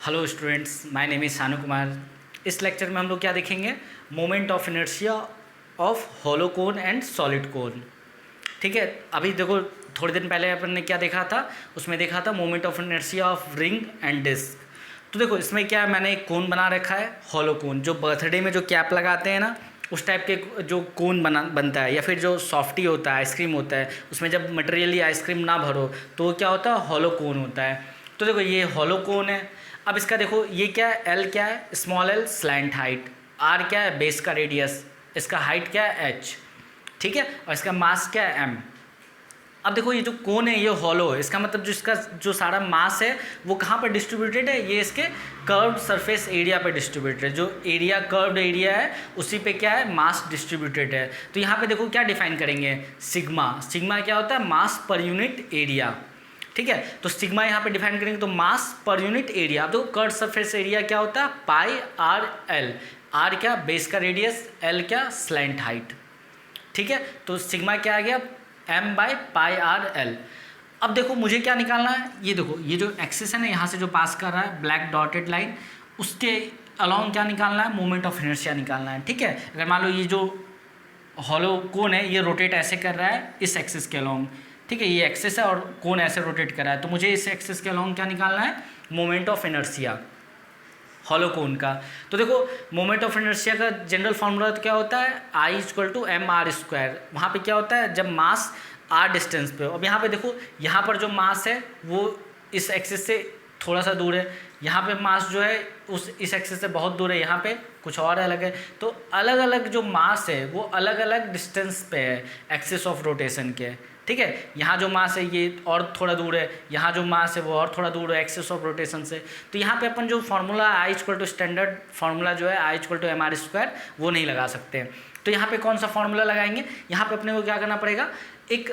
Hello students, my name is Shanu Kumar. इस lecture में हम लोग क्या देखेंगे? Moment of inertia of hollow cone and solid cone. ठीक है, अभी देखो थोड़े दिन पहले अपन ने क्या देखा था, उसमें देखा था moment of inertia of ring and disc. तो देखो इसमें क्या मैंने एक कोन बना रखा है, होलो कोन, जो बर्थडे में जो कैप लगाते हैं ना, उस टाइप के जो कोन बनता है, या फिर जो सॉफ्टी होता है, आइसक्रीम होता है, उसमें जब मटेरियली आइसक्रीम ना भरो तो वो क्या होता है, होलो कोन होता है। तो देखो ये होलो कोन है। अब इसका देखो ये क्या है, एल क्या है, small L slant height, R क्या है, बेस का रेडियस, इसका हाइट क्या है, एच। ठीक है, और इसका मास क्या है, एम। अब देखो ये जो कोन है ये हॉलो है, इसका मतलब जो इसका जो सारा मास है वो कहाँ पर डिस्ट्रीब्यूटेड है, ये इसके कर्व्ड सरफेस एरिया पे डिस्ट्रीब्यूटेड है। जो एरिया कर्व्ड एरिया है उसी पे क्या है, मास डिस्ट्रीब्यूटेड है। तो यहाँ पे देखो क्या डिफाइन करेंगे, सिग्मा। सिग्मा क्या होता है, मास पर यूनिट एरिया। ठीक है, तो सिग्मा यहाँ पे डिफाइन करेंगे तो मास पर यूनिट एरिया। अब देखो कर्व्ड सरफेस एरिया क्या होता है, पाई आर एल। आर क्या, बेस का रेडियस, एल क्या, स्लैंट हाइट। ठीक है, तो सिग्मा क्या आ गया, M by pi R L. अब देखो मुझे क्या निकालना है, ये देखो ये जो एक्सिस है ना, यहाँ से जो पास कर रहा है ब्लैक डॉटेड लाइन, उसके अलोंग क्या निकालना है, मोमेंट ऑफ इनर्शिया निकालना है। ठीक है, अगर मान लो ये जो हॉलो कोन है ये रोटेट ऐसे कर रहा है इस एक्सिस के अलोंग, ठीक है, ये एक्सिस है और कोन ऐसे रोटेट कर रहा है, तो मुझे इस एक्सिस के अलोंग क्या निकालना है, moment of inertia hollow cone का। तो देखो मोमेंट ऑफ इनर्शिया का जनरल फार्मूला तो क्या होता है, I equal to M R square. वहाँ पे क्या होता है, जब मास आर डिस्टेंस पे हो। अब यहाँ पे देखो यहाँ पर जो मास है वो इस एक्सिस से थोड़ा सा दूर है, यहाँ पे मास जो है उस इस एक्सिस से बहुत दूर है, यहाँ पे कुछ और अलग है। तो अलग अलग जो मास है वो अलग अलग डिस्टेंस पे है एक्सिस ऑफ रोटेशन के। ठीक है, यहाँ जो मास है ये और थोड़ा दूर है, यहाँ जो मास है वो और थोड़ा दूर है एक्सिस ऑफ रोटेशन से। तो यहाँ पे अपन जो formula I equal to standard formula जो है I equal to M R square वो नहीं लगा सकते। तो यहाँ पे कौन सा फार्मूला लगाएंगे, यहाँ पे अपने को क्या करना पड़ेगा, एक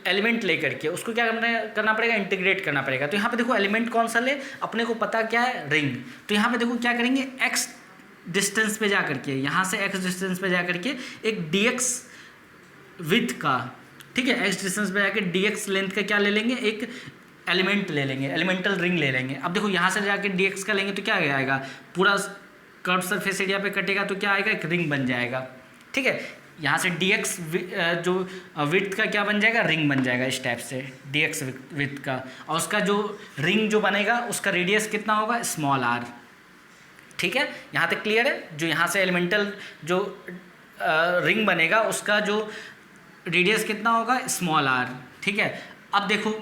एलिमेंट लेकर के उसको क्या करना पड़ेगा, इंटीग्रेट करना पड़ेगा। तो यहाँ पे देखो एलिमेंट कौन सा ले, अपने को पता क्या है, रिंग। तो यहाँ पे देखो क्या करेंगे, एक्स डिस्टेंस पे जा करके, यहाँ से एक्स डिस्टेंस पे जा करके एक डी एक्स विथ का, ठीक है, एक्स डिस्टेंस पे जाके dx लेंथ का क्या ले लेंगे, एक एलिमेंट ले लेंगे, एलिमेंटल रिंग ले लेंगे। अब देखो यहाँ से जाके dx का लेंगे तो क्या आएगा, पूरा कर्व सरफेस एरिया पे कटेगा तो क्या आएगा, एक रिंग बन जाएगा। ठीक है, यहाँ से dx जो विथ का क्या बन जाएगा, रिंग बन जाएगा इस टाइप से dx विथ का। और उसका जो रिंग जो बनेगा उसका रेडियस कितना होगा, स्मॉल आर। ठीक है, यहाँ तक क्लियर है। जो यहाँ से एलिमेंटल जो रिंग बनेगा उसका जो रेडियस कितना होगा, स्मॉल आर। ठीक है, अब देखो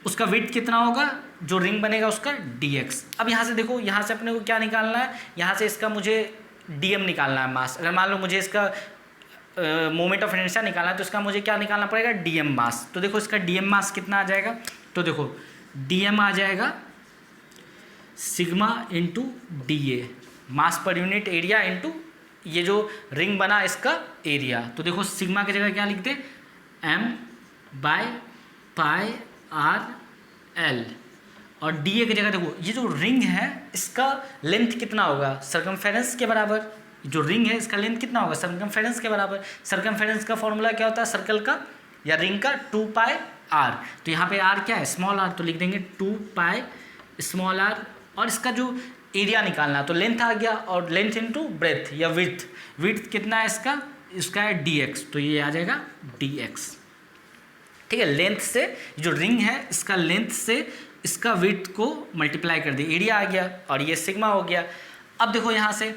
उसका विड्थ कितना होगा, जो रिंग बनेगा उसका dx। अब यहाँ से देखो, यहाँ से अपने को क्या निकालना है, यहाँ से इसका मुझे dm निकालना है, मास। अगर मान लो मुझे इसका मोमेंट ऑफ इनर्शिया निकालना है तो इसका मुझे क्या निकालना पड़ेगा, dm मास। तो देखो इसका dm मास कितना आ जाएगा, तो देखो dm आ जाएगा सिग्मा इंटू डी, मास पर यूनिट एरिया इंटू ये जो रिंग बना इसका एरिया। तो देखो सिग्मा की जगह क्या लिखते, M by pi R L, और डी ए की जगह देखो ये जो रिंग है इसका लेंथ कितना होगा, सर्कमफेरेंस के बराबर। जो रिंग है इसका लेंथ कितना होगा, सर्कमफेरेंस के बराबर। सर्कमफेरेंस का फॉर्मूला क्या होता है, सर्कल का या रिंग का, 2 पाई आर। तो यहाँ पे आर क्या है, स्मॉल आर, तो लिख देंगे 2 पाई स्मॉल आर। और इसका जो एरिया निकालना तो लेंथ आ गया, और लेंथ इनटू ब्रेथ या विड्थ, विड्थ कितना है इसका, इसका है dx, तो ये आ जाएगा dx। ठीक है, लेंथ से जो रिंग है इसका लेंथ से इसका विड्थ को मल्टीप्लाई कर दिया, एरिया आ गया, और ये सिग्मा हो गया। अब देखो यहाँ से,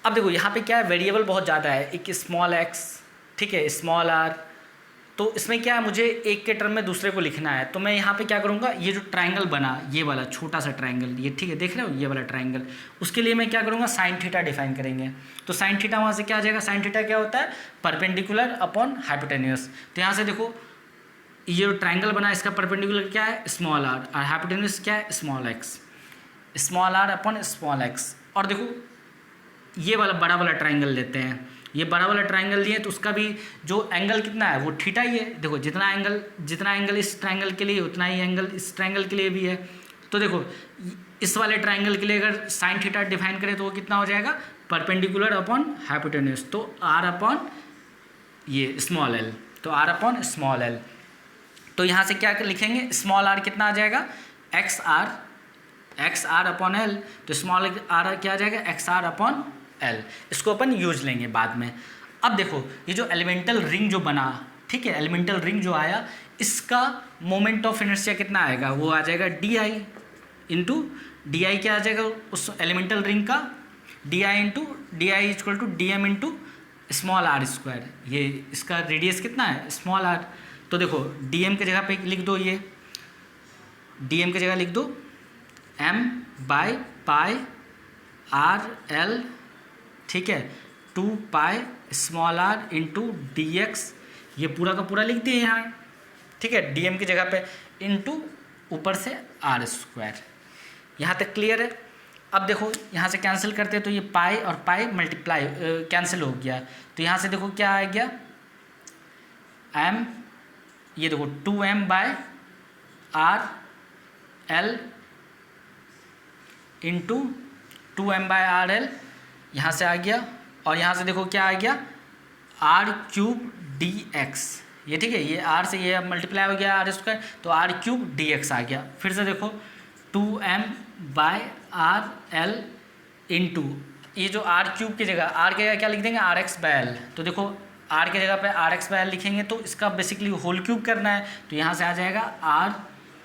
अब देखो यहाँ पे क्या है, वेरिएबल बहुत ज़्यादा है, एक स्मॉल x, ठीक है, स्मॉल r। तो इसमें क्या है, मुझे एक के टर्म में दूसरे को लिखना है। तो मैं यहाँ पे क्या करूँगा, ये जो ट्रायंगल बना, ये वाला छोटा सा ट्रायंगल, ये ठीक है, देख रहे हो ये वाला ट्रायंगल, उसके लिए मैं क्या करूँगा, साइन थीटा डिफाइन करेंगे। तो साइन थीटा वहाँ से क्या आ जाएगा, साइन थीटा क्या होता है, परपेंडिकुलर अपॉन हाइपोटेन्यूस। तो यहाँ से देखो ये जो ट्रायंगल बना इसका परपेंडिकुलर क्या है, स्मॉल आर, और हाइपोटेन्यूस क्या है, small X, small R upon small X. और देखो ये वाला बड़ा वाला ट्रायंगल लेते हैं, ये बड़ा वाला ट्रायंगल लिए तो उसका भी जो एंगल कितना है वो थीटा ही है। देखो जितना एंगल इस ट्रायंगल के लिए उतना ही एंगल इस ट्रायंगल के लिए भी है। तो देखो इस वाले ट्रायंगल के लिए अगर साइन थीटा डिफाइन करें तो वो कितना हो जाएगा, परपेंडिकुलर अपॉन हाइपोटेन्यूस, तो आर अपॉन ये स्मॉल एल, तो आर अपॉन स्मॉल एल। तो यहाँ से क्या लिखेंगे, स्मॉल आर कितना आ जाएगा, एक्स आर अपॉन एल, तो स्मॉल आर क्या आ जाएगा एक्स आर अपॉन एल। इसको अपन यूज लेंगे बाद में। अब देखो ये जो एलिमेंटल रिंग जो बना, ठीक है, एलिमेंटल रिंग जो आया, इसका मोमेंट ऑफ इनर्शिया कितना आएगा, वो आ जाएगा D I into D I, क्या आ जाएगा उस एलिमेंटल रिंग का, D I into D I equal to D M into small R square. ये इसका रेडियस कितना है स्मॉल आर, तो देखो डी एम की जगह पे लिख दो, ये डी एम की जगह लिख दो M by pi R L, ठीक है, 2 pi small R into D X, ये पूरा का पूरा लिख दिए यहाँ, ठीक है, डी एम की जगह पे इंटू ऊपर से आर स्क्वायर। यहाँ तक क्लियर है। अब देखो यहाँ से कैंसिल करते हैं तो ये पाई और पाई मल्टीप्लाई कैंसिल हो गया, तो यहाँ से देखो क्या आ गया एम, ये देखो 2m by R L into 2m by R L, यहाँ से आ गया, और यहाँ से देखो क्या आ गया आर क्यूब डी एक्स, ये ठीक है, ये आर से ये अब मल्टीप्लाई हो गया आर स्क्वायर, तो आर क्यूब डी एक्स आ गया। फिर से देखो 2m by R L into, ये जो आर क्यूब की जगह आर की जगह क्या लिख देंगे आर एक्स बाय एल, तो देखो आर की जगह पे आर एक्स बाय एल लिखेंगे तो इसका बेसिकली होल क्यूब करना है, तो यहाँ से आ जाएगा R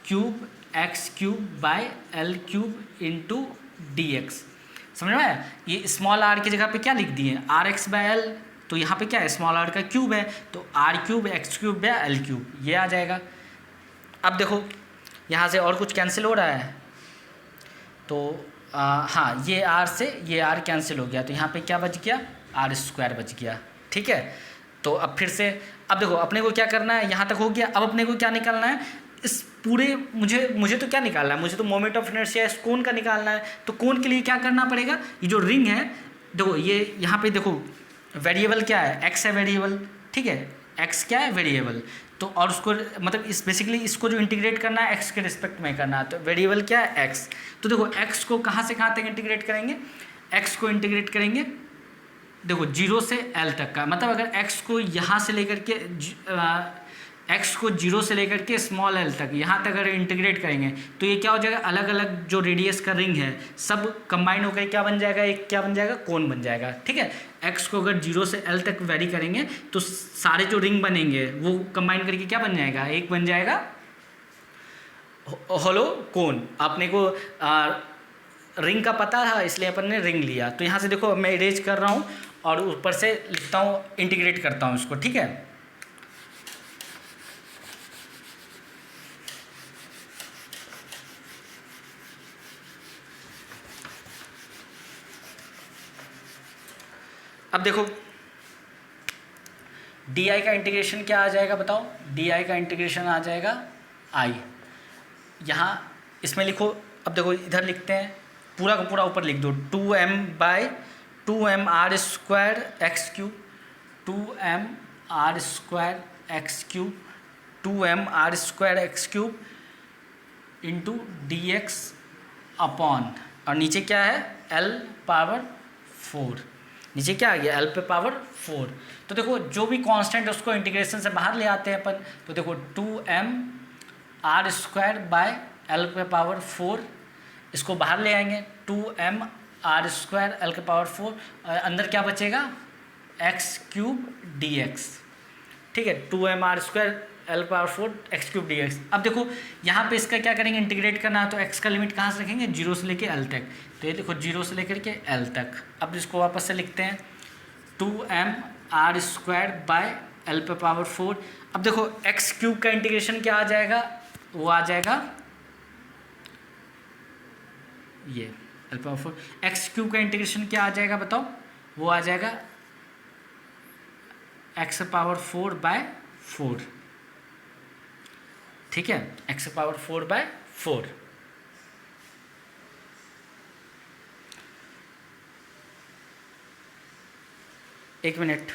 cube X cube by L cube into D X. समझ में आया? ये स्मॉल आर की जगह पे क्या लिख दिए आर एक्स बाय एल, तो यहाँ पे क्या है स्मॉल आर का क्यूब है, तो R cube X cube by L cube, ये आ जाएगा। अब देखो यहाँ से और कुछ कैंसिल हो रहा है, तो हाँ ये आर से ये आर कैंसिल हो गया, तो यहाँ पे क्या बच गया आर स्क्वायर बच गया, ठीक है। तो अब फिर से अब देखो अपने को क्या करना है, यहाँ तक हो गया, अब अपने को क्या निकालना है इस पूरे, मुझे तो क्या निकालना है, मुझे तो मोमेंट ऑफ इनर्शिया इस कोन का निकालना है। तो कोन के लिए क्या करना पड़ेगा, ये जो रिंग है देखो ये यहाँ पे देखो वेरिएबल क्या है एक्स है वेरिएबल, ठीक है, एक्स क्या है वेरिएबल, तो और उसको मतलब इस बेसिकली इसको जो इंटीग्रेट करना है एक्स के रिस्पेक्ट में करना है, तो वेरिएबल क्या है एक्स। तो देखो एक्स को कहाँ से कहाँ तक इंटीग्रेट करेंगे, एक्स को इंटीग्रेट करेंगे देखो 0 से एल तक का, मतलब अगर एक्स को यहाँ से लेकर के एक्स को 0 से लेकर के स्मॉल एल तक यहाँ तक अगर इंटीग्रेट करेंगे तो ये क्या हो जाएगा, अलग अलग जो रेडियस का रिंग है सब कंबाइन होकर क्या बन जाएगा, एक क्या बन जाएगा कोन बन जाएगा, ठीक है। एक्स को अगर 0 से एल तक वेरी करेंगे तो सारे जो रिंग बनेंगे वो कंबाइन करके क्या बन जाएगा, एक बन जाएगा होलो कोन। आपने को रिंग का पता था इसलिए अपन ने रिंग लिया, तो यहाँ से देखो मैं इरेज कर रहा हूँ और ऊपर से लिखता हूँ इंटीग्रेट करता हूँ इसको, ठीक है। अब देखो डी आई का इंटीग्रेशन क्या आ जाएगा बताओ, डी आई का इंटीग्रेशन आ जाएगा आई, यहाँ इसमें लिखो, अब देखो इधर लिखते हैं पूरा का पूरा ऊपर लिख दो 2m by 2m R square X cube, 2m R square X cube, 2m R square X cube into D X upon, और नीचे क्या है l पावर 4, नीचे क्या आ गया l पे पावर 4। तो देखो जो भी कांस्टेंट है उसको इंटीग्रेशन से बाहर ले आते हैं अपन, तो देखो 2m R square by l पे पावर 4, इसको बाहर ले आएंगे 2m आर स्क्वायर l के पावर 4, और अंदर क्या बचेगा एक्स क्यूब डी एक्स, ठीक है, 2m R square l power 4 X cube D X. अब देखो यहाँ पे इसका क्या करेंगे इंटीग्रेट करना है, तो x का लिमिट कहाँ से रखेंगे 0 से लेके l तक, तो ये देखो 0 से लेकर के l तक। अब इसको वापस से लिखते हैं 2m R square by l पे पावर 4। अब देखो एक्स क्यूब का इंटीग्रेशन क्या आ जाएगा, वो आ जाएगा ये l पावर 4, एक्स क्यूब का इंटीग्रेशन क्या आ जाएगा बताओ, वो आ जाएगा x पावर 4 बाय 4, ठीक है, x पावर 4 बाय 4। एक मिनट,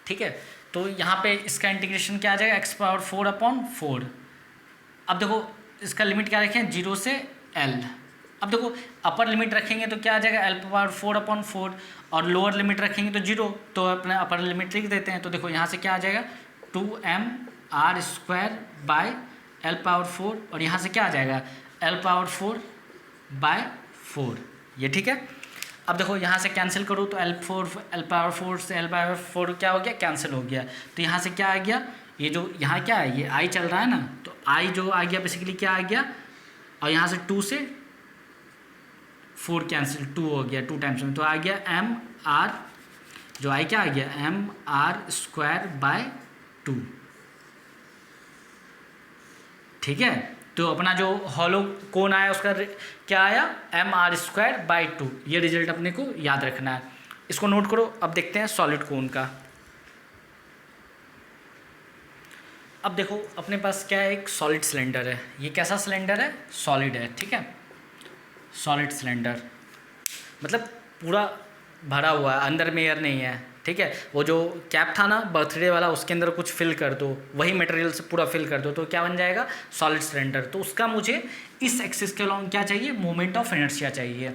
ठीक है, तो यहाँ पे इसका इंटीग्रेशन क्या आ जाएगा x पावर 4 अपॉन 4। अब देखो इसका लिमिट क्या रखें 0 से l, अब देखो अपर लिमिट रखेंगे तो क्या आ जाएगा l पावर 4 अपॉन 4, और लोअर लिमिट रखेंगे तो 0, तो अपने अपर लिमिट लिख देते हैं, तो देखो यहाँ से क्या आ जाएगा 2m R square by L power 4 और यहाँ से क्या आ जाएगा एल पावर 4/4, ये ठीक है। अब देखो यहाँ से कैंसिल करो तो एल पावर 4 से एल पावर 4 क्या हो गया, कैंसिल हो गया। तो यहाँ से क्या आ गया, ये जो यहाँ क्या है, ये आई चल रहा है ना, तो आई जो आ गया बेसिकली क्या आ गया, और यहाँ से 2 से 4 कैंसिल, 2 हो गया 2 टाइम्स में, तो आ गया एम आर, जो आई क्या आ गया mr²/2, ठीक है। तो अपना जो हॉलो कोन आया उसका क्या आया mr²/2, ये रिजल्ट अपने को याद रखना है, इसको नोट करो। अब देखते हैं सॉलिड कोन का। अब देखो अपने पास क्या है, एक सॉलिड सिलेंडर है। ये कैसा सिलेंडर है, सॉलिड है, ठीक है। सॉलिड सिलेंडर मतलब पूरा भरा हुआ है, अंदर में एयर नहीं है, ठीक है। वो जो कैप था ना बर्थडे वाला, उसके अंदर कुछ फिल कर दो, वही मटेरियल से पूरा फिल कर दो, तो क्या बन जाएगा सॉलिड सिलेंडर। तो उसका मुझे इस एक्सिस के अलॉन्ग क्या चाहिए, मोमेंट ऑफ इनर्शिया चाहिए।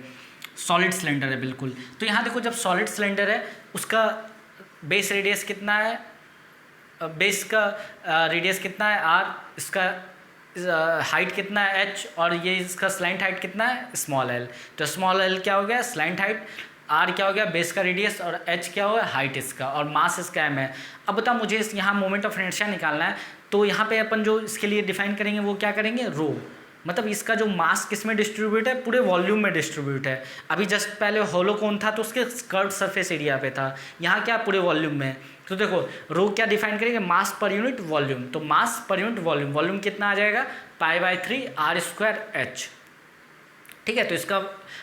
सॉलिड सिलेंडर है बिल्कुल। तो यहाँ देखो जब सॉलिड सिलेंडर है उसका बेस रेडियस कितना है, बेस का रेडियस कितना है r, इसका हाइट कितना है h, और ये इसका स्लाइंट हाइट कितना है स्मॉल l। तो स्मॉल l क्या हो गया स्लाइंट हाइट, r क्या हो गया बेस का रेडियस, और h क्या हो गया हाइट इसका, और मास इसका m है। अब बता मुझे इस यहाँ मोमेंट ऑफ इनर्शिया निकालना है, तो यहाँ पे अपन जो इसके लिए डिफाइन करेंगे वो क्या करेंगे, रो। मतलब इसका जो मास किस में डिस्ट्रीब्यूट है, पूरे वॉल्यूम में डिस्ट्रीब्यूट है। अभी जस्ट पहले होलो कोन था तो उसके कर्व सरफेस एरिया पे था, यहाँ क्या पूरे वॉल्यूम में। तो देखो रो क्या डिफाइन करेंगे, मास पर यूनिट वॉल्यूम। तो मास पर यूनिट वॉल्यूम, वॉल्यूम कितना आ जाएगा π/3 r²h, ठीक है। तो इसका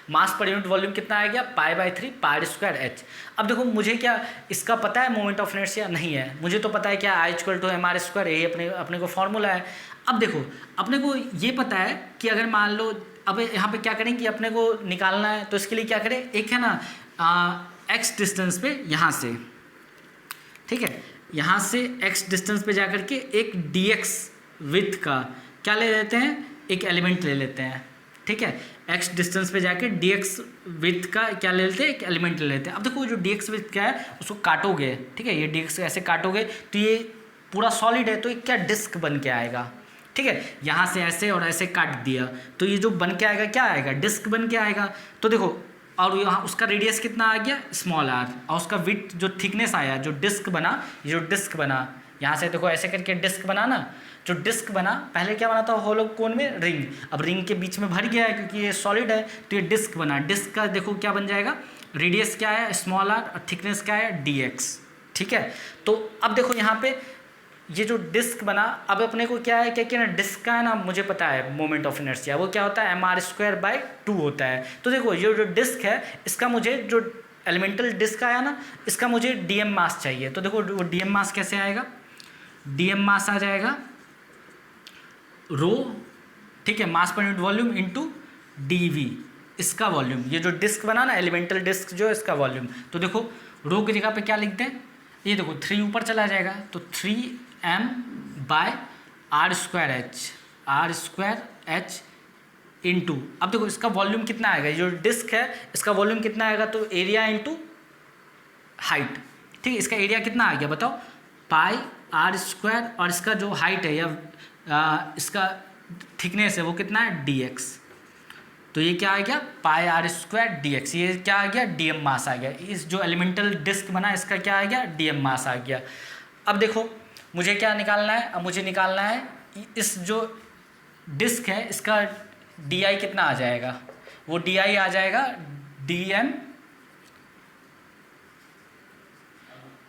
मास पर यूनिट वॉल्यूम कितना आ गया π/3 r²h। अब देखो मुझे क्या इसका पता है मोमेंट ऑफ इनर्शिया नहीं है, मुझे तो पता है क्या I = mr², यही अपने को फॉर्मूला है। अब देखो अपने को ये पता है कि अगर मान लो अब यहाँ पे क्या करें कि अपने को निकालना है, तो इसके लिए क्या करें, एक है ना x डिस्टेंस पे यहाँ से, ठीक है, यहाँ से x डिस्टेंस पे जाकर के एक dx विथ का क्या ले लेते हैं, एक एलिमेंट ले लेते हैं, ठीक है। x डिस्टेंस पे जाके dx विथ का क्या ले लेते हैं, एक एलिमेंट ले लेते हैं। अब देखो जो dx विथ क्या है उसको काटोगे, ठीक है, ये dx ऐसे काटोगे तो ये पूरा सॉलिड है, तो ये क्या डिस्क बन के आएगा, ठीक है। यहाँ से ऐसे और ऐसे काट दिया तो ये जो बन के आएगा क्या आएगा, डिस्क बन के आएगा। तो देखो और यहाँ उसका रेडियस कितना आ गया स्मॉल r, और उसका विड्थ जो थिकनेस आया, जो डिस्क बना, ये जो डिस्क बना यहाँ से देखो ऐसे करके डिस्क बना ना, जो डिस्क बना पहले क्या बना था होलो कोन में रिंग, अब रिंग के बीच में भर गया है क्योंकि ये सॉलिड है, तो ये डिस्क बना। डिस्क का देखो क्या बन जाएगा, रेडियस क्या है स्मॉल r और थिकनेस क्या है dx, ठीक है। तो अब देखो यहाँ पे ये जो डिस्क बना, अब अपने को क्या है क्या ना, डिस्क का है ना मुझे पता है मोमेंट ऑफ इनर्शिया वो क्या होता है mr²/2 होता है। तो देखो ये जो डिस्क है इसका मुझे जो एलिमेंटल डिस्क आया ना, इसका मुझे dm मास चाहिए। तो देखो वो dm मास कैसे आएगा, dm मास आ जाएगा रो, ठीक है, mass per unit volume into dv, इसका वॉल्यूम, ये जो डिस्क बना ना एलिमेंटल डिस्क जो है इसका वॉल्यूम। तो देखो रो की जगह पे क्या लिखते हैं, ये देखो 3 ऊपर चला जाएगा तो 3m/r²h इंटू, अब देखो इसका वॉल्यूम कितना आएगा, ये जो डिस्क है इसका वॉल्यूम कितना आएगा, तो एरिया इंटू हाइट, ठीक है। इसका एरिया कितना आ गया बताओ πr², और इसका जो हाइट है या इसका थिकनेस है वो कितना है dx, तो ये क्या आ गया πr² dx, ये क्या आ गया dm मास आ गया। इस जो एलिमेंटल डिस्क बना इसका क्या आ गया dm मास आ गया। अब देखो मुझे क्या निकालना है, अब मुझे निकालना है इस जो डिस्क है इसका di कितना आ जाएगा, वो di आ जाएगा dm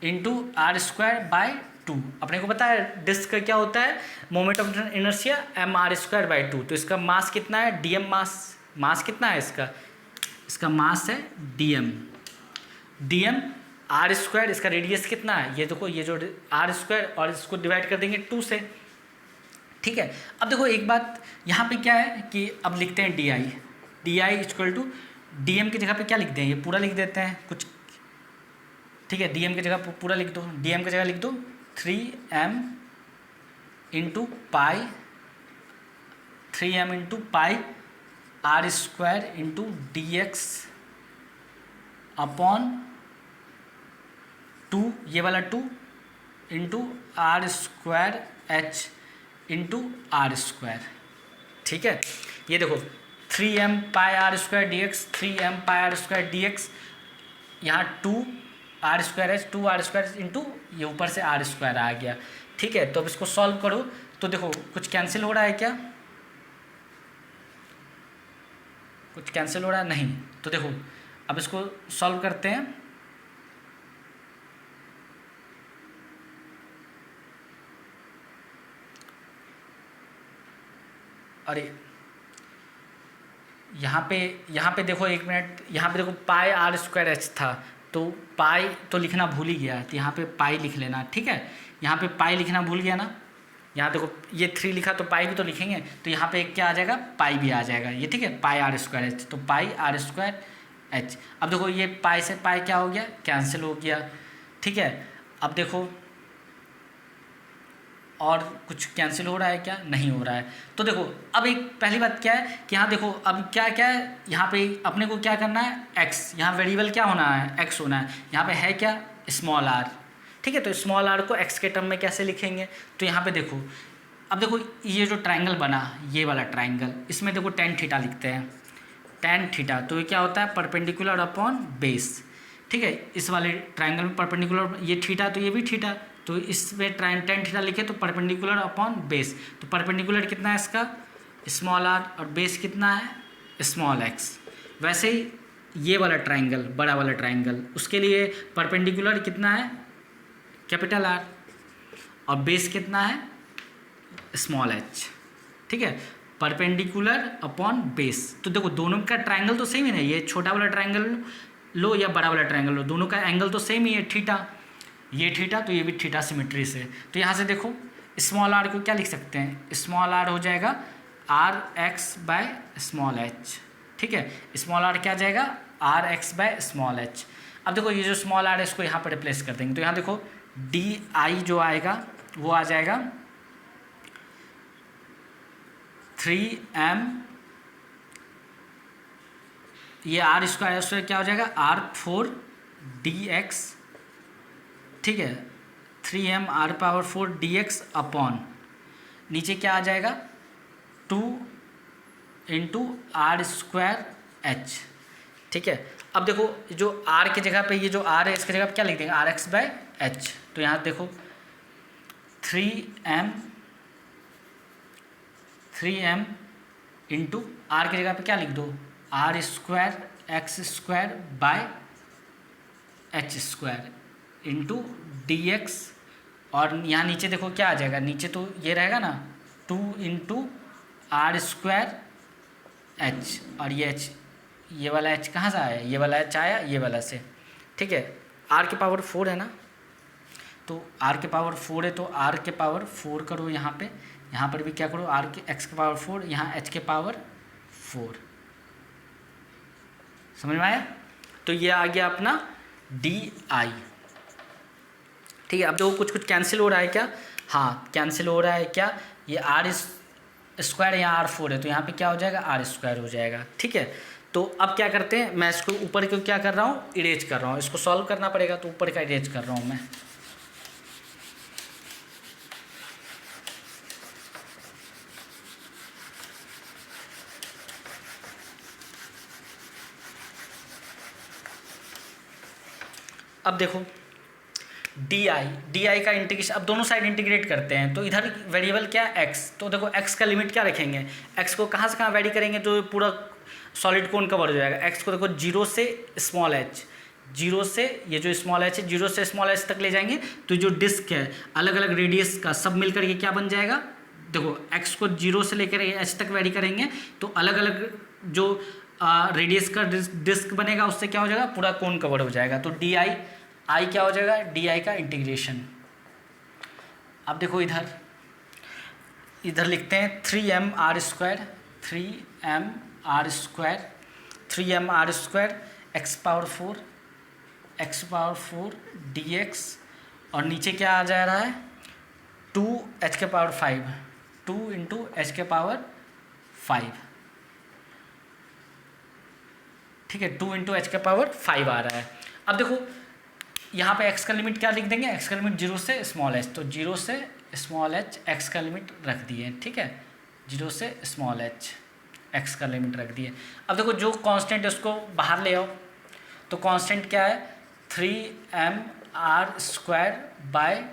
इंटू r²/2। अपने को पता है डिस्क का क्या होता है मोमेंट ऑफ इनर्शिया mr²/2। तो इसका मास कितना है dm मास कितना है इसका मास है dm r², इसका रेडियस कितना है, ये देखो ये जो r² और इसको डिवाइड कर देंगे 2 से, ठीक है। अब देखो एक बात यहाँ पे क्या है कि अब लिखते हैं di = dm की जगह पे क्या लिखते हैं, ये पूरा लिख देते हैं कुछ, ठीक है। dm की जगह पूरा लिख दो, dm की जगह लिख दो 3m into pi r² into dx upon 2, ये वाला 2 into r²h into are square. ठीक है, ये देखो 3m pi R square D X, 3m pi R square D X, यहाँ 2r² है, 2r² इंटू ये ऊपर से आर स्क्वायर आ गया। ठीक है, तो अब इसको सॉल्व करो तो देखो कुछ कैंसिल हो रहा है क्या, कुछ कैंसिल हो रहा है नहीं। तो देखो अब इसको सॉल्व करते हैं। अरे यहाँ पे देखो एक मिनट, यहाँ पे देखो पाई आर स्क्वायर एच था, तो पाई तो लिखना भूल ही गया, तो यहाँ पे पाई लिख लेना। ठीक है, यहाँ पे पाई लिखना भूल गया ना, यहाँ देखो ये 3 लिखा तो पाई भी तो लिखेंगे, तो यहाँ पे क्या आ जाएगा, पाई भी आ जाएगा ये। ठीक है, पाई आर स्क्वायर एच, तो पाई आर स्क्वायर एच। अब देखो ये पाई से पाई क्या हो गया, कैंसिल हो गया। ठीक है, अब देखो और कुछ कैंसिल हो रहा है क्या, नहीं हो रहा है। तो देखो अब एक पहली बात क्या है कि यहाँ देखो अब क्या क्या है, यहाँ पे अपने को क्या करना है, एक्स, यहाँ वेरिएबल क्या होना है, एक्स होना है। यहाँ पे है क्या, स्मॉल आर। ठीक है, तो स्मॉल आर को एक्स के टर्म में कैसे लिखेंगे, तो यहाँ पे देखो अब देखो ये जो ट्राइंगल बना, ये वाला ट्राइंगल, इसमें देखो टेन थीटा लिखते हैं, टेन थीटा, तो ये क्या होता है, परपेंडिकुलर अपॉन बेस। ठीक है, इस वाले ट्राइंगल में परपेंडिकुलर, ये थीटा तो ये भी थीटा, तो इसमें टेन थीटा लिखे तो परपेंडिकुलर अपॉन बेस, तो परपेंडिकुलर कितना है इसका, स्मॉल आर, और बेस कितना है, स्मॉल एक्स। वैसे ही ये वाला ट्राइंगल, बड़ा वाला ट्राइंगल, उसके लिए परपेंडिकुलर कितना है, कैपिटल आर, और बेस कितना है, स्मॉल एच। ठीक है, परपेंडिकुलर अपॉन बेस, तो देखो दोनों का ट्राइंगल तो सेम ही है, ये छोटा वाला ट्राइंगल लो या बड़ा वाला ट्राइंगल लो, दोनों का एंगल तो सेम ही है, थीटा, ये थीटा तो ये भी थीटा सिमेट्री से। तो यहाँ से देखो स्मॉल आर को क्या लिख सकते हैं, स्मॉल आर हो जाएगा R X by small H. ठीक है, स्मॉल आर क्या आ जाएगा, R X by small H. अब देखो ये जो स्मॉल आर है इसको यहाँ पर रिप्लेस कर देंगे, तो यहाँ देखो डी आई जो आएगा वो आ जाएगा 3m, ये आर स्क्वायर स्क्वायर क्या हो जाएगा, r4dx। ठीक है, 3m r⁴dx अपॉन नीचे क्या आ जाएगा, 2 इंटू r² h। ठीक है, अब देखो जो r की जगह पे ये जो r है इसकी जगह पे क्या लिख देंगे, rx/h। तो यहाँ देखो 3m इंटू r की जगह पे क्या लिख दो, r² x² इंटू dx, और यहाँ नीचे देखो क्या आ जाएगा, नीचे तो ये रहेगा ना 2 इंटू r² h, और ये h, ये वाला h कहाँ से आया, ये वाला h आया ये वाला से। ठीक है, r के पावर 4 है ना, तो r के पावर 4 है तो r के पावर 4 करो यहाँ पे, यहाँ पर भी क्या करो, r के x के पावर 4, यहाँ h के पावर 4। समझ में आया, तो ये आ गया अपना di। ठीक है, अब देखो कुछ कुछ कैंसिल हो रहा है क्या, हाँ कैंसिल हो रहा है क्या, ये r² यहाँ r4 है, तो यहाँ पे क्या हो जाएगा, r² हो जाएगा। ठीक है, तो अब क्या करते हैं, मैं इसको ऊपर को क्या कर रहा हूँ, इरेज कर रहा हूँ, इसको सॉल्व करना पड़ेगा, तो ऊपर का इरेज कर रहा हूँ मैं। अब देखो डी आई का इंटीग्रेशन, अब दोनों साइड इंटीग्रेट करते हैं, तो इधर वेरिएबल क्या है, एक्स, तो देखो एक्स का लिमिट क्या रखेंगे, एक्स को कहाँ से कहाँ वेरी करेंगे तो पूरा सॉलिड कोन कवर हो जाएगा। एक्स को देखो 0 से स्मॉल एच, 0 से ये जो स्मॉल एच है 0 से स्मॉल एच तक ले जाएंगे, तो जो डिस्क है अलग अलग रेडियस का सब मिल करके क्या बन जाएगा, देखो एक्स को 0 से लेकर एच तक वेरी करेंगे तो अलग अलग जो रेडियस का डिस्क बनेगा उससे क्या हो जाएगा, पूरा कोन कवर हो जाएगा। तो डी आई क्या हो जाएगा, डी आई का इंटीग्रेशन। अब देखो इधर लिखते हैं 3m r² 3m r² x⁴ dx, और नीचे क्या आ जा रहा है, 2h⁵, 2 इंटू h⁵। ठीक है, 2 इंटू h⁵ आ रहा है। अब देखो यहाँ पे x का लिमिट क्या लिख देंगे, x का लिमिट 0 से स्मॉल एच, तो 0 से स्मॉल एच एक्स का लिमिट रख दिए, ठीक है, 0 से स्मॉल एच एक्स का लिमिट रख दिए। अब देखो जो कांस्टेंट है उसको बाहर ले आओ, तो कांस्टेंट क्या है 3mr² बाय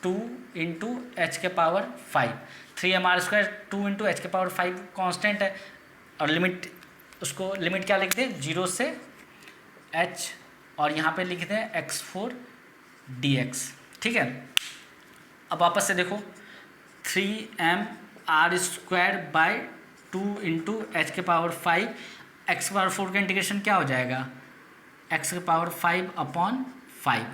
2 इंटू एच के पावर 5। 3mr² 2 इंटू एच के पावर 5 कांस्टेंट है, और लिमिट उसको लिमिट क्या लिख दें 0 से h, और यहाँ पे लिख दें x4 dx, ठीक है। अब वापस से देखो 3mr² बाय 2 इंटू एच के पावर 5, एक्स के पावर 4 का इंटीग्रेशन क्या हो जाएगा एक्स के पावर 5 अपॉन 5,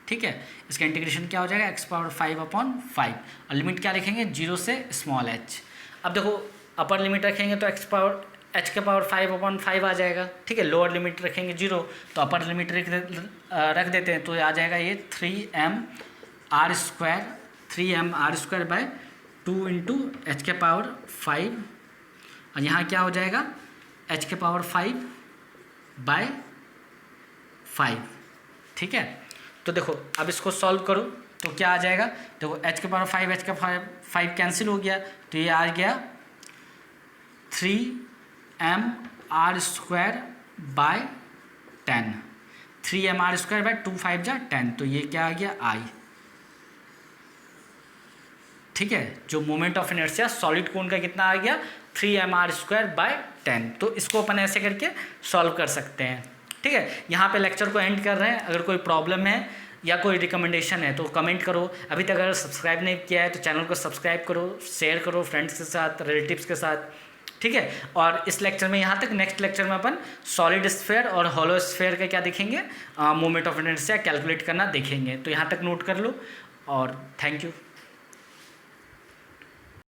ठीक है, इसका इंटीग्रेशन क्या हो जाएगा एक्स पावर 5 अपॉन 5, और लिमिट क्या लिखेंगे 0 से स्मॉल h। अब देखो अपर लिमिट रखेंगे तो एक्स पावर एच के पावर 5 अपॉन 5 आ जाएगा, ठीक है, लोअर लिमिट रखेंगे 0, तो अपर लिमिट रख देते हैं, तो आ जाएगा ये 3mr² बाय 2 इंटू एच के पावर 5, और यहाँ क्या हो जाएगा एच के पावर 5 बाय 5, ठीक है। तो देखो अब इसको सॉल्व करो तो क्या आ जाएगा, देखो एच के पावर 5 एच का 5 कैंसिल हो गया, तो ये आ गया 3mr² बाय 10, 3mr² बाय 2 5 जा 10, तो ये क्या आ गया I, ठीक है। जो मोमेंट ऑफ इनर्शिया सॉलिड कोन का कितना आ गया 3mr² बाय 10, तो इसको अपन ऐसे करके सॉल्व कर सकते हैं, ठीक है। यहाँ पे लेक्चर को एंड कर रहे हैं, अगर कोई प्रॉब्लम है या कोई रिकमेंडेशन है तो कमेंट करो। अभी तक अगर सब्सक्राइब नहीं किया है तो चैनल को सब्सक्राइब करो, शेयर करो फ्रेंड्स के साथ, रिलेटिव्स के साथ, ठीक है। और इस लेक्चर में यहाँ तक, नेक्स्ट लेक्चर में अपन सॉलिड स्फेयर और हॉलो स्फेयर का क्या देखेंगे, मोमेंट ऑफ इनर्शिया कैलकुलेट करना देखेंगे। तो यहाँ तक नोट कर लो, और थैंक यू।